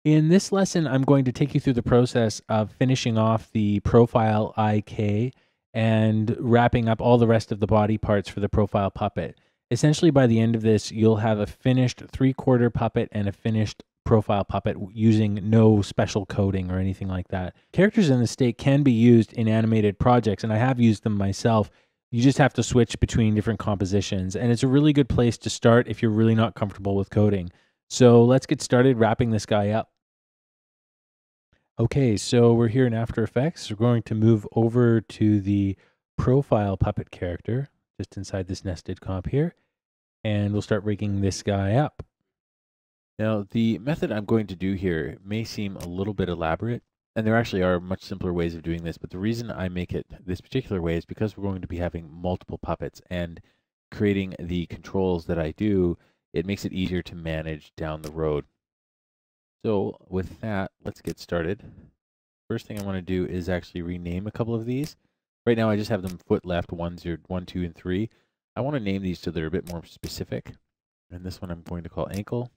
In this lesson, I'm going to take you through the process of finishing off the profile IK and wrapping up all the rest of the body parts for the profile puppet. Essentially, by the end of this, you'll have a finished 3/4 puppet and a finished profile puppet using no special coding or anything like that. Characters in the state can be used in animated projects, and I have used them myself. You just have to switch between different compositions, and it's a really good place to start if you're really not comfortable with coding. So let's get started wrapping this guy up. Okay, so we're here in After Effects. We're going to move over to the profile puppet character just inside this nested comp here, and we'll start rigging this guy up. Now, the method I'm going to do here may seem a little bit elaborate, and there actually are much simpler ways of doing this, but the reason I make it this particular way is because we're going to be having multiple puppets, and creating the controls that I do, it makes it easier to manage down the road. So with that, let's get started. First thing I want to do is actually rename a couple of these. Right now I just have them foot left 1, 0, 1, 2, and 3. I want to name these so they're a bit more specific. And this one I'm going to call ankle.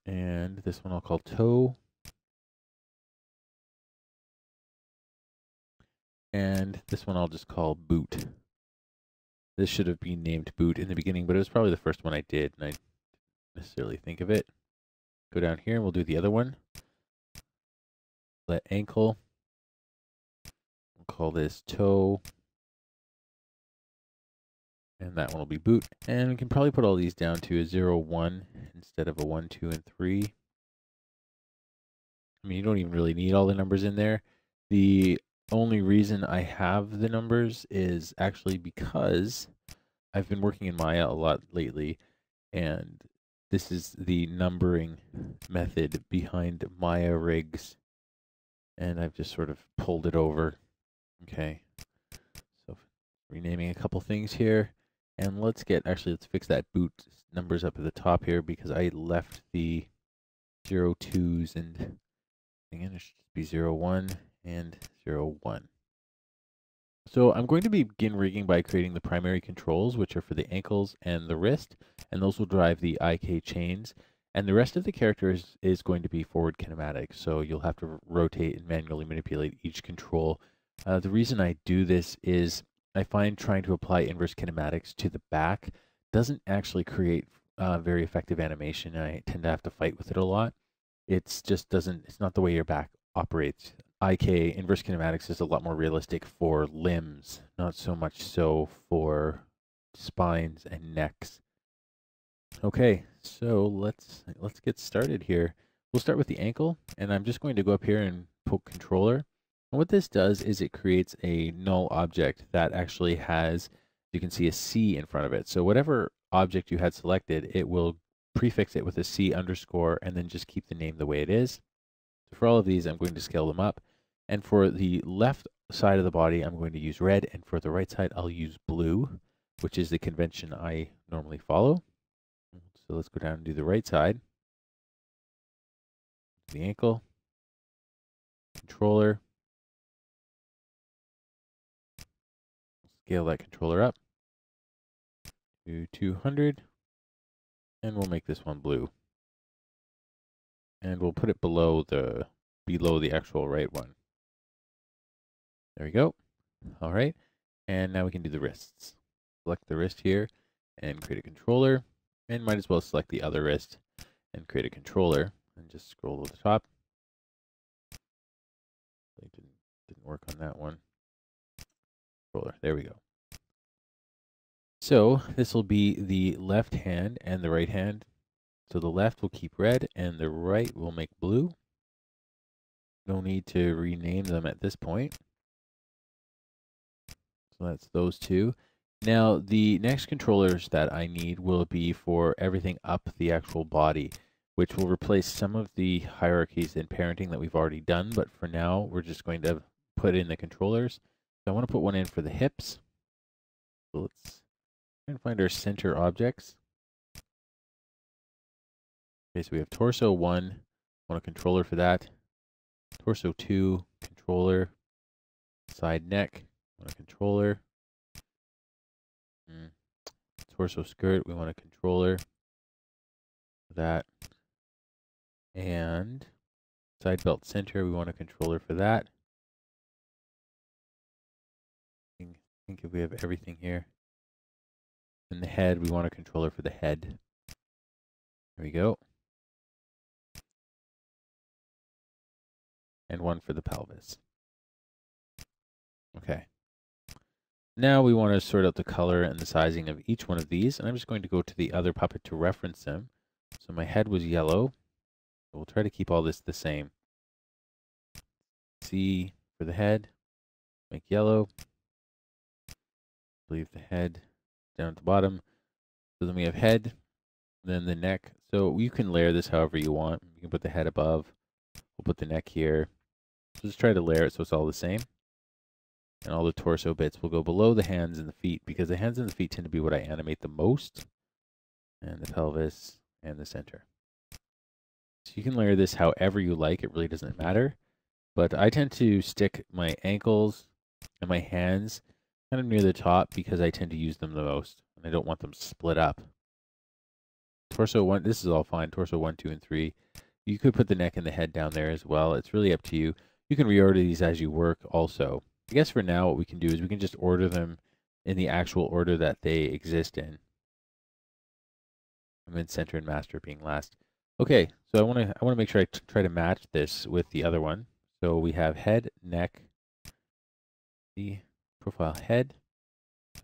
And this one I'll call toe. And this one I'll just call boot. This should have been named boot in the beginning, but it was probably the first one I did, and I didn't necessarily think of it. Go down here and we'll do the other one. Let ankle. We'll call this toe. And that one will be boot. And we can probably put all these down to a 0, 1 instead of a 1, 2, and 3. I mean, you don't even really need all the numbers in there. The only reason I have the numbers is actually because I've been working in Maya a lot lately, and this is the numbering method behind Maya rigs, and I've just sort of pulled it over. Okay, so renaming a couple things here. And let's fix that boot numbers up at the top here because I left the 0, 2s and again, it should be 0, 1 and 0, 1. So I'm going to begin rigging by creating the primary controls, which are for the ankles and the wrist, and those will drive the IK chains. And the rest of the character is going to be forward kinematic, so you'll have to rotate and manually manipulate each control. The reason I do this is I find trying to apply inverse kinematics to the back doesn't actually create very effective animation. I tend to have to fight with it a lot. It's not the way your back operates. IK, inverse kinematics, is a lot more realistic for limbs, not so much so for spines and necks. Okay, so let's get started here. We'll start with the ankle, and I'm just going to go up here and poke controller. And what this does is it creates a null object that actually has, you can see, a C in front of it. So whatever object you had selected, it will prefix it with a C underscore and then just keep the name the way it is. So for all of these, I'm going to scale them up. And for the left side of the body, I'm going to use red, and for the right side, I'll use blue, which is the convention I normally follow. So let's go down and do the right side. The ankle, controller, scale that controller up to 200, and we'll make this one blue. And we'll put it below the actual right one. There we go. All right, and now we can do the wrists. Select the wrist here and create a controller, and might as well select the other wrist and create a controller, and just scroll to the top. It didn't work on that one. Controller, there we go. So this will be the left hand and the right hand. So the left will keep red and the right will make blue. No need to rename them at this point. So that's those two. Now the next controllers that I need will be for everything up the actual body, which will replace some of the hierarchies and parenting that we've already done. But for now, we're just going to put in the controllers. So I want to put one in for the hips. So let's try and find our center objects. Okay, so we have torso 1, want a controller for that. Torso 2, controller. Side neck, want a controller. Torso skirt, we want a controller. that. And side belt center, we want a controller for that. I think if we have everything here. And the head, we want a controller for the head. There we go. And one for the pelvis. Okay. Now we want to sort out the color and the sizing of each one of these, and I'm just going to go to the other puppet to reference them. So my head was yellow. We'll try to keep all this the same. C for the head, make yellow. Leave the head down at the bottom. So then we have head, then the neck. So you can layer this however you want. You can put the head above. We'll put the neck here. So just try to layer it so it's all the same. And all the torso bits will go below the hands and the feet, because the hands and the feet tend to be what I animate the most. And the pelvis and the center. So you can layer this however you like. It really doesn't matter. But I tend to stick my ankles and my hands kind of near the top because I tend to use them the most. And I don't want them split up. Torso 1, this is all fine. Torso 1, 2, and 3. You could put the neck and the head down there as well. It's really up to you. You can reorder these as you work also. I guess for now what we can do is we can just order them in the actual order that they exist in. And then center and master being last. Okay, so I want to make sure I try to match this with the other one. So we have head, neck, the profile head.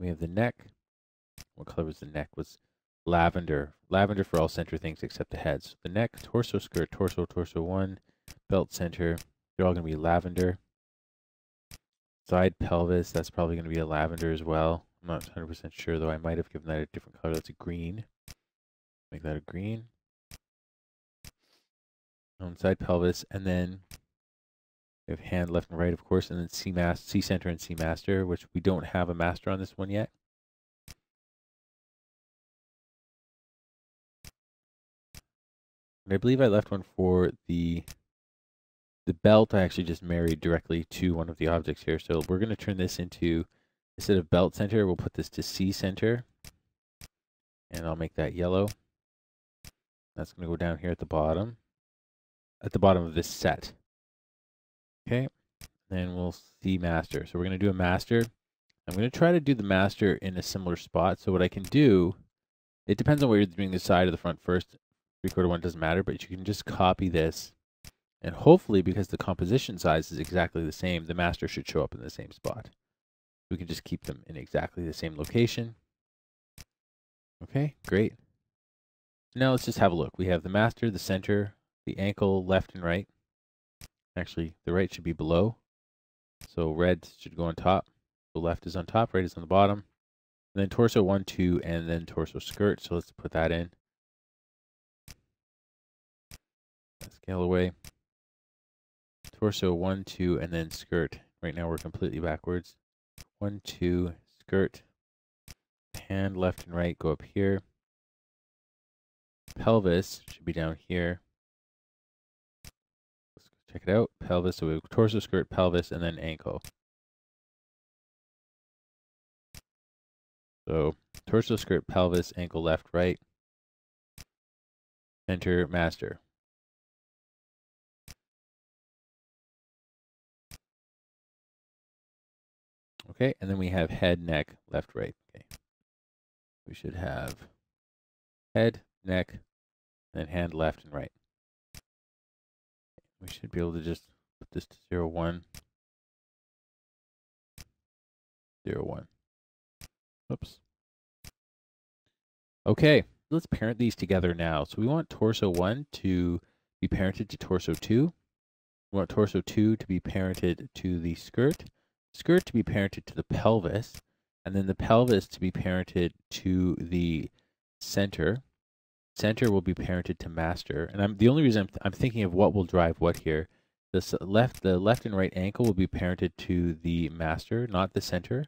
We have the neck. What color was the neck? Was lavender. Lavender for all center things except the head. So the neck, torso, skirt, torso, torso 1, belt, center. They're all going to be lavender. Side pelvis, that's probably going to be a lavender as well. I'm not 100% sure though. I might have given that a different color. That's a green. Make that a green. On side pelvis, and then we have hand, left, and right, of course, and then C center and C master, which we don't have a master on this one yet. And I believe I left one for the belt. I actually just married directly to one of the objects here. So we're going to turn this into, instead of belt center, we'll put this to C center. And I'll make that yellow. That's going to go down here at the bottom of this set. Okay, then we'll see master. So we're going to do a master. I'm going to try to do the master in a similar spot. So what I can do, it depends on where you're doing the side or the front first. 3/4 one doesn't matter, but you can just copy this. And hopefully, because the composition size is exactly the same, the master should show up in the same spot. We can just keep them in exactly the same location. Okay, great. Now let's just have a look. We have the master, the center, the ankle, left and right. Actually, the right should be below. So red should go on top. The left is on top, right is on the bottom. And then torso 1, 2, and then torso skirt. So let's put that in. Scale away. Torso 1, 2, and then skirt. Right now we're completely backwards. 1, 2, skirt. Hand, left and right go up here. Pelvis should be down here. Let's check it out. Pelvis, so we have torso, skirt, pelvis, and then ankle. So torso, skirt, pelvis, ankle, left, right. Center, master. Okay, and then we have head, neck, left, right. Okay. We should have head, neck, and hand, left, and right. We should be able to just put this to 0, 1. 0, 1. Oops. Okay, let's parent these together now. So we want torso 1 to be parented to torso 2. We want torso 2 to be parented to the skirt. Skirt to be parented to the pelvis. And then the pelvis to be parented to the center. Center will be parented to master. And the only reason I'm thinking of what will drive what here. The left and right ankle will be parented to the master, not the center.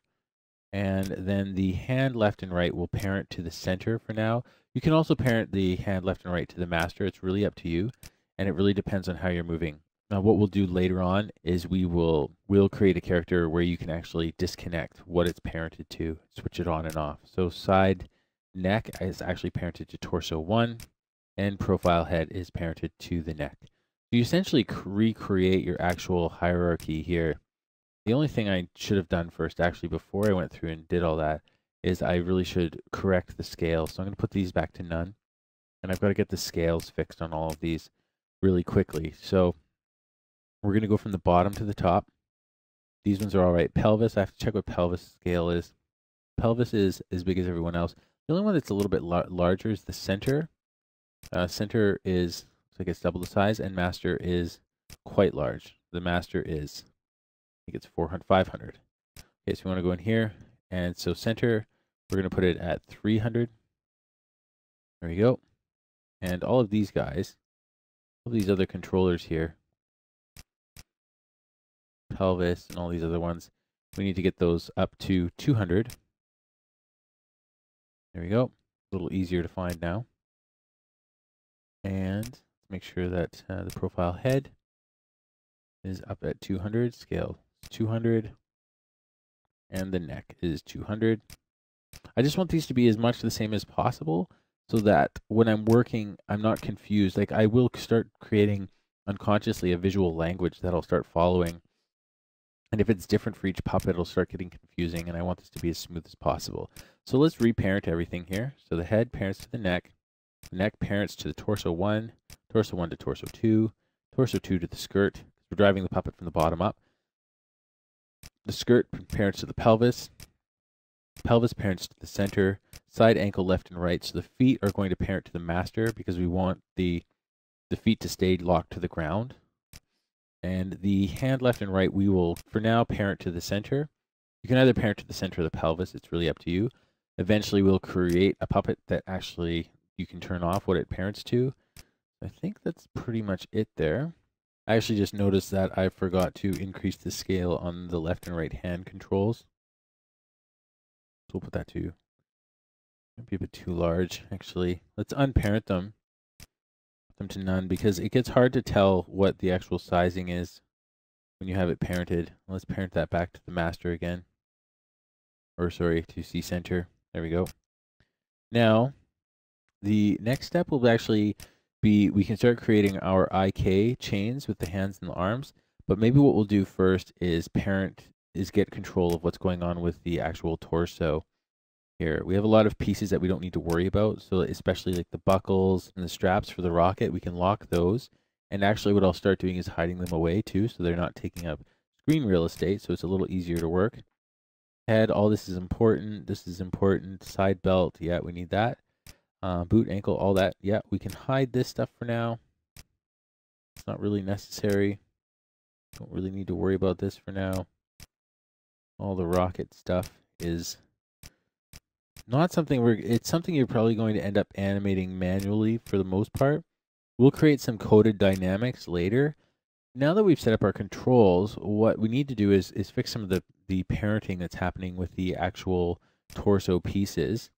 And then the hand left and right will parent to the center for now. You can also parent the hand left and right to the master. It's really up to you. And it really depends on how you're moving. Now what we'll do later on is we'll create a character where you can actually disconnect what it's parented to, switch it on and off. So side neck is actually parented to torso 1. and profile head is parented to the neck. You essentially recreate your actual hierarchy here. The only thing I should have done first, actually, before I went through and did all that, is I really should correct the scale. So I'm going to put these back to none. And I've got to get the scales fixed on all of these really quickly. So we're going to go from the bottom to the top. These ones are all right. Pelvis, I have to check what pelvis scale is. Pelvis is as big as everyone else. The only one that's a little bit larger is the center. Center is, looks like it's double the size, and master is quite large. The master is, I think it's 400, 500. Okay, so we want to go in here, and so center, we're going to put it at 300. There we go. And all of these guys, all these other controllers here, pelvis and all these other ones, we need to get those up to 200. There we go. A little easier to find now. And make sure that the profile head is up at 200, scale 200, and the neck is 200. I just want these to be as much the same as possible so that when I'm working, I'm not confused. Like, I will start creating unconsciously a visual language that I'll start following. And if it's different for each puppet, it'll start getting confusing, and I want this to be as smooth as possible. So let's reparent everything here. So the head parents to the neck parents to the torso 1 to torso 2 to the skirt. We're driving the puppet from the bottom up. The skirt parents to the pelvis parents to the center, side ankle left and right. So the feet are going to parent to the master because we want the feet to stay locked to the ground. And the hand left and right, we will, for now, parent to the center. You can either parent to the center or the pelvis. It's really up to you. Eventually, we'll create a puppet that actually you can turn off what it parents to. I think that's pretty much it there. I actually just noticed that I forgot to increase the scale on the left and right hand controls. So we'll put that to, might be a bit too large, actually. Let's unparent them. Put them to none, because it gets hard to tell what the actual sizing is when you have it parented. Let's parent that back to the master again. Or sorry, to C center. There we go. Now, the next step will actually be, we can start creating our IK chains with the hands and the arms, but maybe what we'll do first is get control of what's going on with the actual torso here. We have a lot of pieces that we don't need to worry about, so especially like the buckles and the straps for the rocket, we can lock those. And actually what I'll start doing is hiding them away too, so they're not taking up screen real estate, so it's a little easier to work. Head, all this is important. This is important. Side belt, yeah, we need that. Boot, ankle, all that. Yeah, we can hide this stuff for now. It's not really necessary. Don't really need to worry about this for now. All the rocket stuff is not something it's something you're probably going to end up animating manually for the most part. We'll create some coded dynamics later. Now that we've set up our controls, what we need to do is fix some of the parenting that's happening with the actual torso pieces.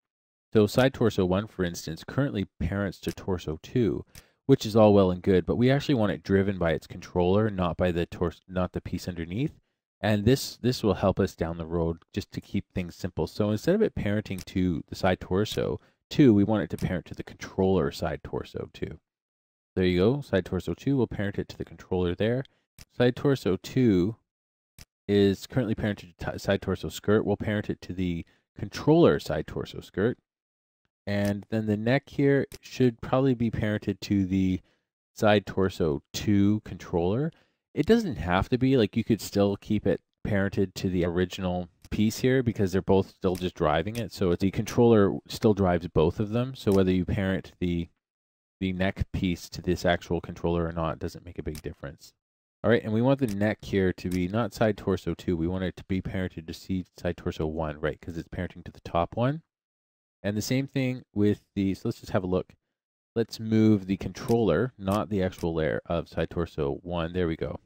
So side torso 1, for instance, currently parents to torso 2, which is all well and good, but we actually want it driven by its controller, not by the not the piece underneath. And this will help us down the road just to keep things simple. So instead of it parenting to the side torso 2, we want it to parent to the controller side torso 2. There you go. Side torso 2 will parent it to the controller there. Side torso 2 is currently parented to side torso skirt. We'll parent it to the controller side torso skirt. And then the neck here should probably be parented to the side torso 2 controller. It doesn't have to be, like, you could still keep it parented to the original piece here because they're both still just driving it. So the controller still drives both of them. So whether you parent the neck piece to this actual controller or not doesn't make a big difference. All right, and we want the neck here to be not side torso 2. We want it to be parented to C side torso 1, right? Because it's parenting to the top one. And the same thing with the, so let's just have a look. Let's move the controller, not the actual layer of side torso 1. There we go.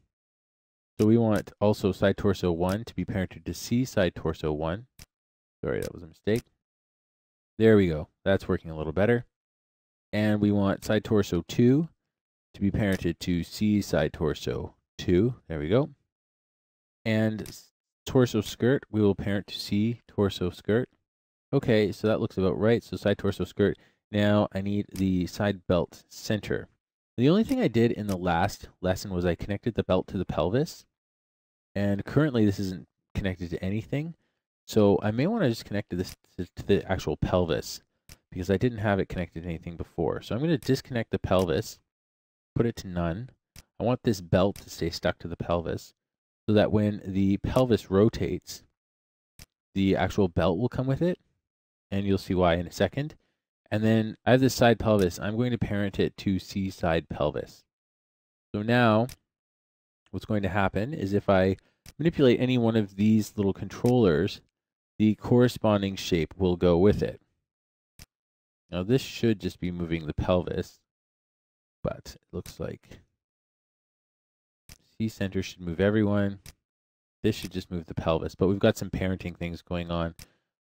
So we want also side torso 1 to be parented to C side torso 1. Sorry, that was a mistake. There we go. That's working a little better. And we want side torso 2 to be parented to C side torso 2. There we go. And torso skirt, we will parent to C torso skirt. Okay, so that looks about right. So side torso skirt Now I need the side belt center. The only thing I did in the last lesson was I connected the belt to the pelvis, and currently this isn't connected to anything. So I may want to just connect this to the actual pelvis because I didn't have it connected to anything before. So I'm going to disconnect the pelvis, put it to none. I want this belt to stay stuck to the pelvis so that when the pelvis rotates, the actual belt will come with it, and you'll see why in a second. And then I have this side pelvis. I'm going to parent it to C side pelvis. So now what's going to happen is if I manipulate any one of these little controllers, the corresponding shape will go with it. Now this should just be moving the pelvis, but it looks like C center should move everyone. This should just move the pelvis, but we've got some parenting things going on.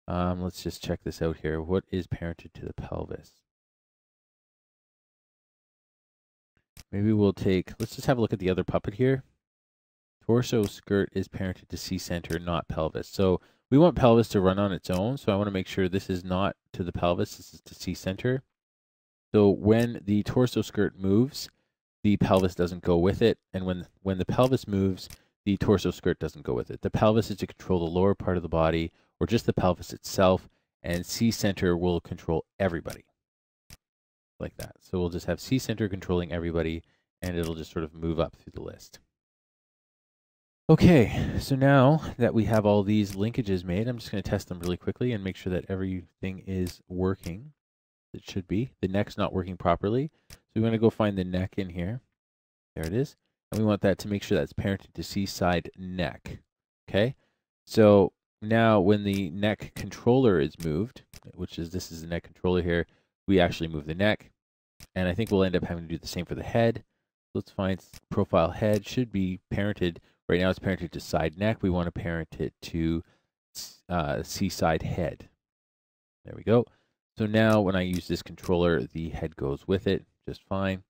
Let's just check this out here. What is parented to the pelvis? Maybe we'll let's just have a look at the other puppet here. Torso skirt is parented to C center, not pelvis. So we want pelvis to run on its own. So I want to make sure this is not to the pelvis. This is to C center. So when the torso skirt moves, the pelvis doesn't go with it. And when the pelvis moves, the torso skirt doesn't go with it. The pelvis is to control the lower part of the body, or just the pelvis itself, and C center will control everybody. Like that. So we'll just have C center controlling everybody, and it'll just sort of move up through the list. Okay, so now that we have all these linkages made, I'm just going to test them really quickly and make sure that everything is working. It should be. The neck's not working properly. So we want to go find the neck in here. There it is. And we want that to make sure that's parented to C side neck. Okay, so now when the neck controller is moved, this is the neck controller here, we actually move the neck. And I think we'll end up having to do the same for the head. Let's find profile head. Should be parented. Right now it's parented to side neck. We want to parent it to C side head. There we go. So now when I use this controller, the head goes with it just fine.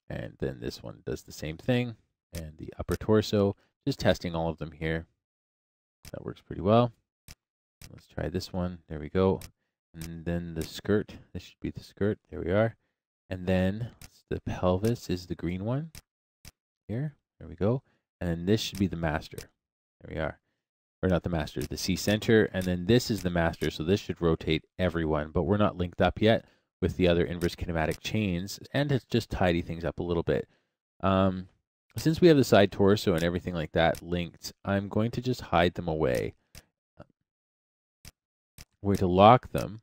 And then this one does the same thing. And the upper torso, just testing all of them here. That works pretty well. Let's try this one. There we go. And then the skirt. This should be the skirt. There we are. And then the pelvis is the green one. Here. There we go. And then this should be the master. There we are. Or not the master, the C center. And then this is the master. So this should rotate everyone. But we're not linked up yet with the other inverse kinematic chains. And it's just tidy things up a little bit. Since we have the side torso and everything like that linked, I'm going to just hide them away. We're going to lock them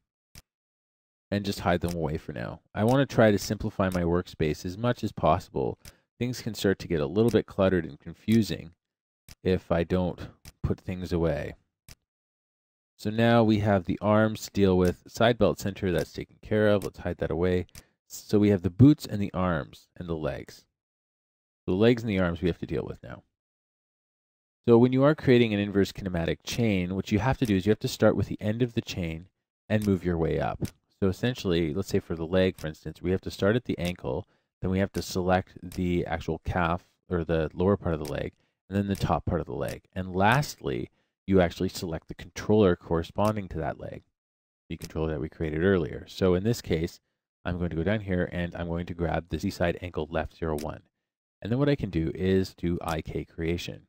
and just hide them away for now. I want to try to simplify my workspace as much as possible. Things can start to get a little bit cluttered and confusing if I don't put things away. So now we have the arms to deal with. Side belt center, that's taken care of. Let's hide that away. So we have the boots and the arms and the legs. The legs and the arms we have to deal with now. So when you are creating an inverse kinematic chain, what you have to do is you have to start with the end of the chain and move your way up. So essentially, let's say for the leg, for instance, we have to start at the ankle, then we have to select the actual calf or the lower part of the leg, and then the top part of the leg. And lastly, you actually select the controller corresponding to that leg, the controller that we created earlier. So in this case, I'm going to go down here and I'm going to grab the C side ankle left 01. And then what I can do is do IK creation.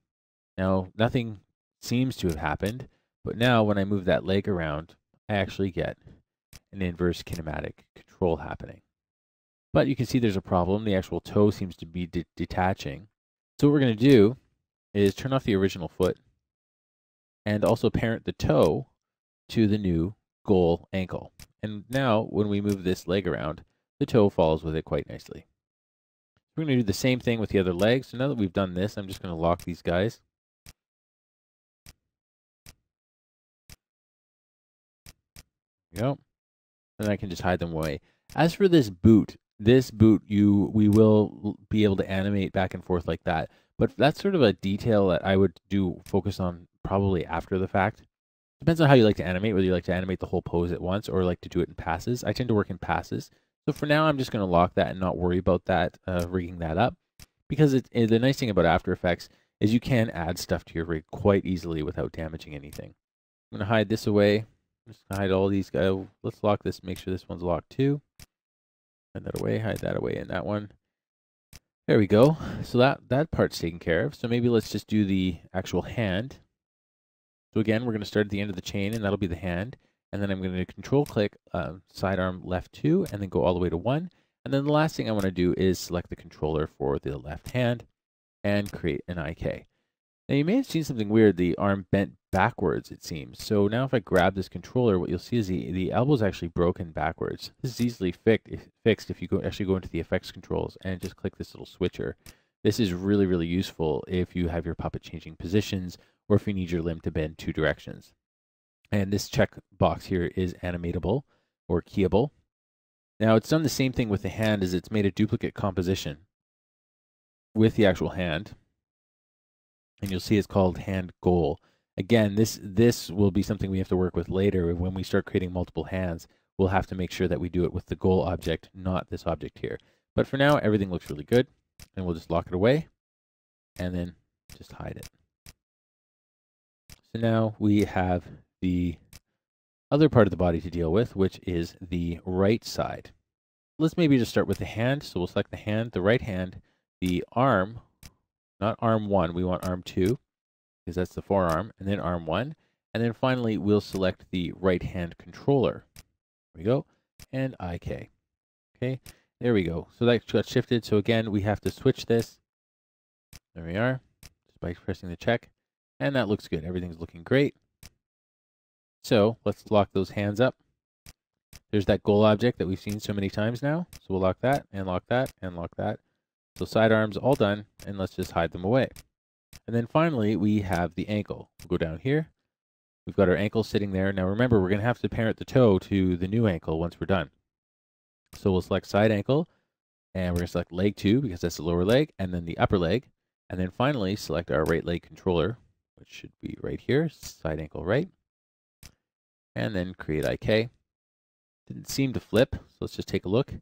Now, nothing seems to have happened, but now when I move that leg around, I actually get an inverse kinematic control happening. But you can see there's a problem. The actual toe seems to be detaching. So what we're going to do is turn off the original foot and also parent the toe to the new goal ankle. And now when we move this leg around, the toe follows with it quite nicely. We're going to do the same thing with the other leg. So now that we've done this, I'm just going to lock these guys. There we go. And I can just hide them away. As for this boot we will be able to animate back and forth like that. But that's sort of a detail that I would focus on probably after the fact. Depends on how you like to animate, whether you like to animate the whole pose at once or like to do it in passes. I tend to work in passes. So for now, I'm just going to lock that and not worry about that, rigging that up. Because the nice thing about After Effects is you can add stuff to your rig quite easily without damaging anything. I'm going to hide this away. I'm just going to hide all these guys. Let's lock this, make sure this one's locked too. hide that away, and that one. There we go. So that part's taken care of. So maybe let's just do the actual hand. So again, we're going to start at the end of the chain, and that'll be the hand. And then I'm going to control click sidearm left 2, and then go all the way to 1. And then the last thing I want to do is select the controller for the left hand and create an IK. Now you may have seen something weird, the arm bent backwards it seems. So now if I grab this controller, what you'll see is the elbow is actually broken backwards. This is easily fixed if you actually go into the effects controls and just click this little switcher. This is really, really useful if you have your puppet changing positions or if you need your limb to bend 2 directions. And this check box here is animatable or keyable. Now it's done the same thing with the hand as it's made a duplicate composition with the actual hand. And you'll see it's called hand goal. Again, this will be something we have to work with later. When we start creating multiple hands, we'll have to make sure that we do it with the goal object, not this object here. But for now, everything looks really good. And we'll just lock it away and then just hide it. So now we have the other part of the body to deal with, which is the right side. Let's maybe just start with the hand. So we'll select the hand, the right hand, the arm, not arm 1, we want arm 2, because that's the forearm, and then arm 1. And then finally, we'll select the right hand controller. There we go, and IK. Okay, there we go. So that got shifted. So again, we have to switch this. There we are, just by pressing the check. And that looks good. Everything's looking great. So let's lock those hands up. There's that goal object that we've seen so many times now. So we'll lock that, and lock that, and lock that. So sidearms all done, and let's just hide them away. And then finally, we have the ankle. We'll go down here. We've got our ankle sitting there. Now remember, we're going to have to parent the toe to the new ankle once we're done. So we'll select side ankle, and we're going to select leg 2 because that's the lower leg, and then the upper leg. And then finally, select our right leg controller, which should be right here, side ankle right. And then create IK. Didn't seem to flip, so let's just take a look.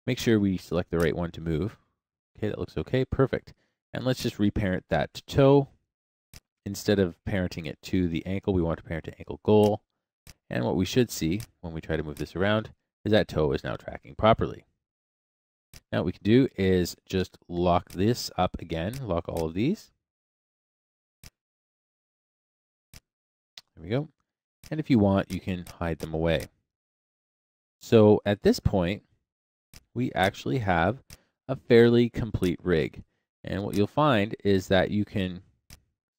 Make sure we select the right one to move. Okay, that looks okay, perfect. And let's just reparent that to toe. Instead of parenting it to the ankle, we want to parent to ankle goal. And what we should see when we try to move this around is that toe is now tracking properly. Now what we can do is just lock this up again, lock all of these. There we go. And if you want, you can hide them away. So at this point, we actually have a fairly complete rig. And what you'll find is that you can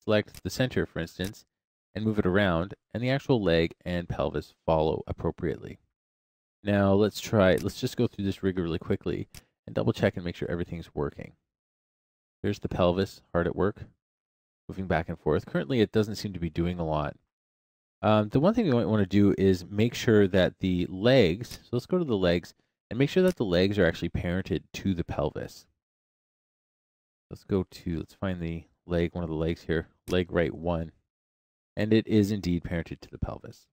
select the center, for instance, and move it around, and the actual leg and pelvis follow appropriately. Now let's just go through this rig really quickly and double check and make sure everything's working. There's the pelvis, hard at work, moving back and forth. Currently, it doesn't seem to be doing a lot. The one thing we might want to do is make sure that the legs, so let's go to the legs, and make sure that the legs are actually parented to the pelvis. Let's find the leg, one of the legs here, leg right 1. And it is indeed parented to the pelvis.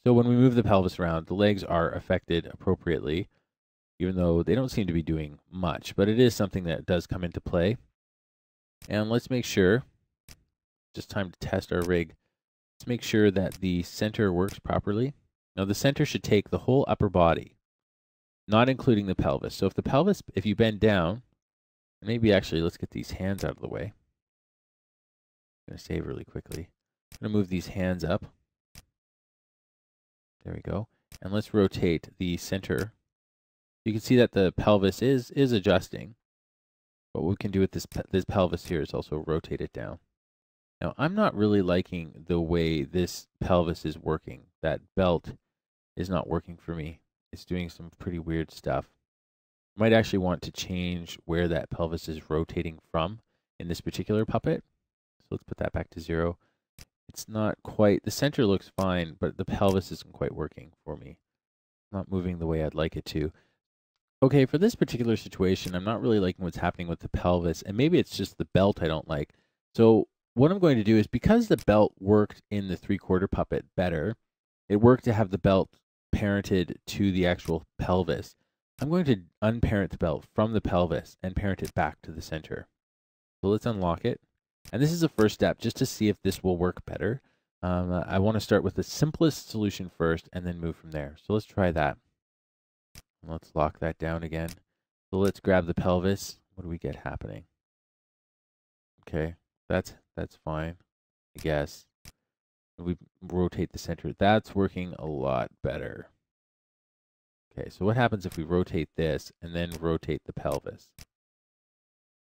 So when we move the pelvis around, the legs are affected appropriately, even though they don't seem to be doing much, but it is something that does come into play. And let's make sure, just time to test our rig, let's make sure that the center works properly. Now the center should take the whole upper body, not including the pelvis. So if you bend down, maybe actually let's get these hands out of the way. I'm going to save really quickly. I'm going to move these hands up. There we go. And let's rotate the center. You can see that the pelvis is adjusting. But what we can do with this pelvis here is also rotate it down. Now, I'm not really liking the way this pelvis is working. That belt is not working for me. It's doing some pretty weird stuff. You might actually want to change where that pelvis is rotating from in this particular puppet. So let's put that back to 0. It's not quite, the center looks fine, but the pelvis isn't quite working for me. Not moving the way I'd like it to. Okay, for this particular situation, I'm not really liking what's happening with the pelvis, and maybe it's just the belt I don't like. So what I'm going to do is, because the belt worked in the 3/4 puppet better, it worked to have the belt parented to the actual pelvis. I'm going to unparent the belt from the pelvis and parent it back to the center. So let's unlock it. And this is the first step, just to see if this will work better. I want to start with the simplest solution first and then move from there. So let's try that. Let's lock that down again. So let's grab the pelvis. What do we get happening? Okay, that's fine, I guess. We rotate the center. That's working a lot better. Okay, so what happens if we rotate this and then rotate the pelvis?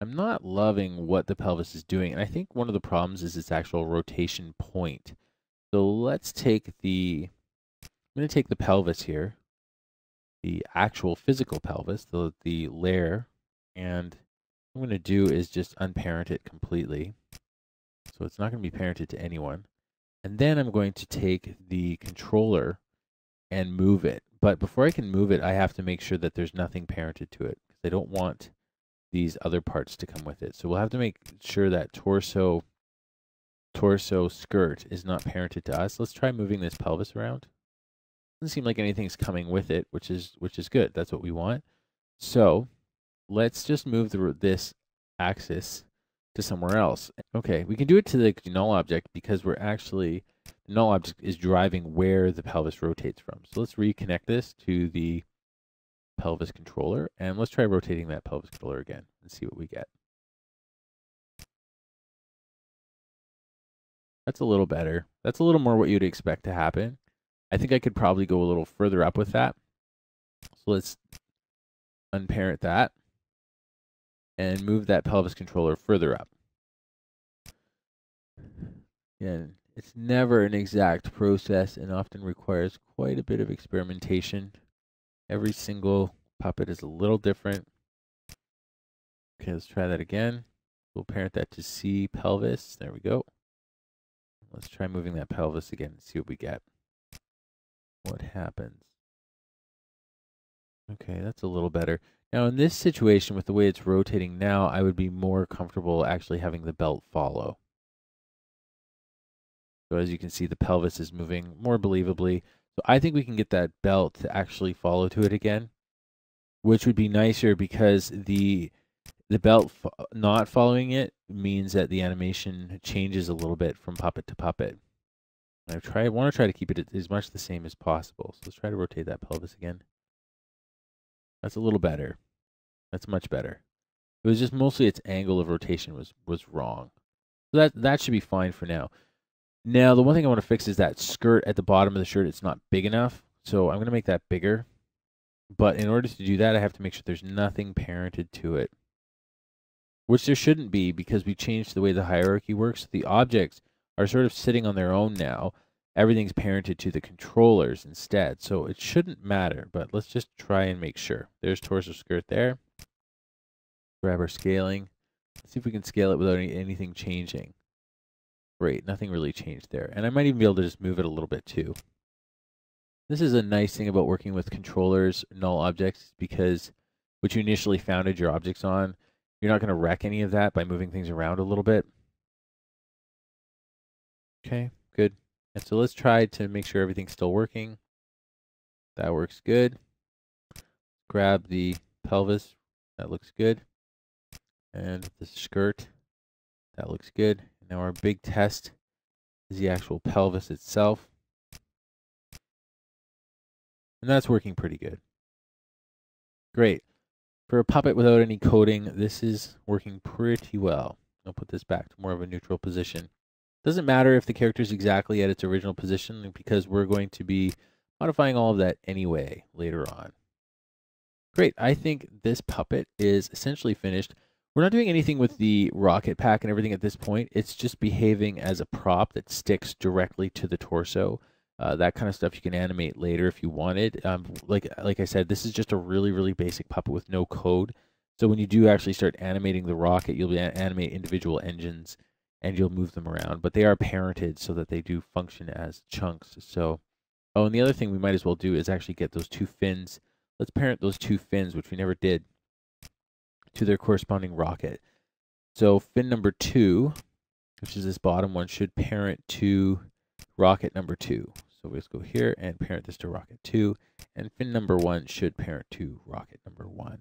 I'm not loving what the pelvis is doing, and I think one of the problems is its actual rotation point. So let's take I'm going to take the pelvis here, the actual physical pelvis, the layer, and what I'm going to do is just unparent it completely. So it's not going to be parented to anyone. And then I'm going to take the controller and move it. But before I can move it, I have to make sure that there's nothing parented to it, because I don't want these other parts to come with it. So we'll have to make sure that torso skirt is not parented to us. Let's try moving this pelvis around. Doesn't seem like anything's coming with it, which is good. That's what we want. So let's just move this axis to somewhere else. Okay, we can do it to the null object because the null object is driving where the pelvis rotates from. So let's reconnect this to the pelvis controller, and let's try rotating that pelvis controller again and see what we get. That's a little better. That's a little more what you'd expect to happen. I think I could probably go a little further up with that. So let's unparent that and move that pelvis controller further up. Again, it's never an exact process and often requires quite a bit of experimentation. Every single puppet is a little different. Okay, let's try that again. We'll parent that to C pelvis. There we go. Let's try moving that pelvis again and see what we get. What happens? Okay, that's a little better. Now, in this situation, with the way it's rotating now, I would be more comfortable actually having the belt follow. So as you can see, the pelvis is moving more believably. So I think we can get that belt to actually follow to it again, which would be nicer because the belt not following it means that the animation changes a little bit from puppet to puppet. I want to try to keep it as much the same as possible. So let's try to rotate that pelvis again. That's a little better. That's much better. It was just mostly its angle of rotation was wrong. So that should be fine for now. Now, the one thing I want to fix is that skirt at the bottom of the shirt. It's not big enough. So I'm going to make that bigger. But in order to do that, I have to make sure there's nothing parented to it, which there shouldn't be because we changed the way the hierarchy works. The objects are sort of sitting on their own now. Everything's parented to the controllers instead. So it shouldn't matter, but let's just try and make sure. There's torso skirt there. Grab our scaling. Let's see if we can scale it without anything changing. Great, nothing really changed there. And I might even be able to just move it a little bit too. This is a nice thing about working with controllers, null objects, because what you initially founded your objects on, you're not going to wreck any of that by moving things around a little bit. Okay, good. And so let's try to make sure everything's still working. That works good. Grab the pelvis. That looks good. And the skirt. That looks good. Now our big test is the actual pelvis itself. And that's working pretty good. Great. For a puppet without any coding, this is working pretty well. I'll put this back to more of a neutral position. Doesn't matter if the character is exactly at its original position because we're going to be modifying all of that anyway later on. Great. I think this puppet is essentially finished. We're not doing anything with the rocket pack and everything at this point. It's just behaving as a prop that sticks directly to the torso. That kind of stuff you can animate later if you wanted. Like I said, this is just a really, really basic puppet with no code. So when you do actually start animating the rocket, you'll be animate individual engines and you'll move them around. But they are parented so that they do function as chunks. So, oh, and the other thing we might as well do is actually get those two fins. Let's parent those two fins, which we never did, to their corresponding rocket. So fin number 2, which is this bottom one, should parent to rocket number 2. So let's go here and parent this to rocket 2, and fin number 1 should parent to rocket number 1.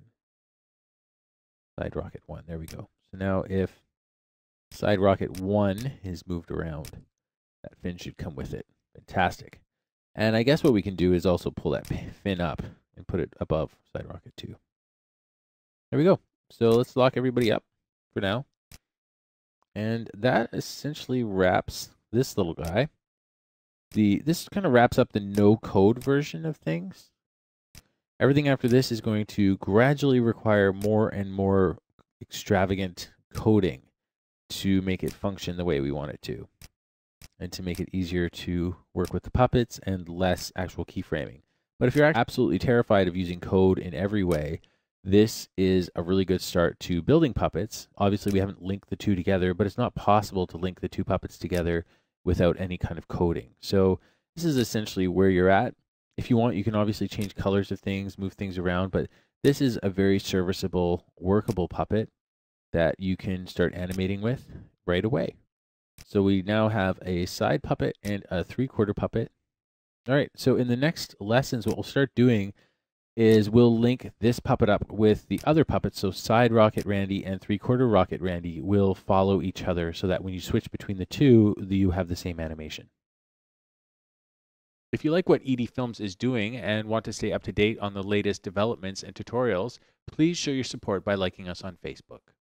Side rocket 1, there we go. So now if side rocket 1 is moved around, That fin should come with it. Fantastic. And I guess what we can do is also pull that fin up and put it above side rocket 2. There we go. So let's lock everybody up for now. And that essentially wraps this little guy. This kind of wraps up the no-code version of things. Everything after this is going to gradually require more and more extravagant coding to make it function the way we want it to, and to make it easier to work with the puppets and less actual keyframing. But if you're absolutely terrified of using code in every way, this is a really good start to building puppets. Obviously, we haven't linked the two together, but it's not possible to link the two puppets together without any kind of coding. So this is essentially where you're at. If you want, you can obviously change colors of things, move things around, but this is a very serviceable, workable puppet that you can start animating with right away. So we now have a side puppet and a 3/4 puppet. All right, so in the next lessons, what we'll start doing is we'll link this puppet up with the other puppets. So side rocket Randee and 3/4 rocket Randee will follow each other so that when you switch between the two, you have the same animation. If you like what e.d.films is doing and want to stay up to date on the latest developments and tutorials, please show your support by liking us on Facebook.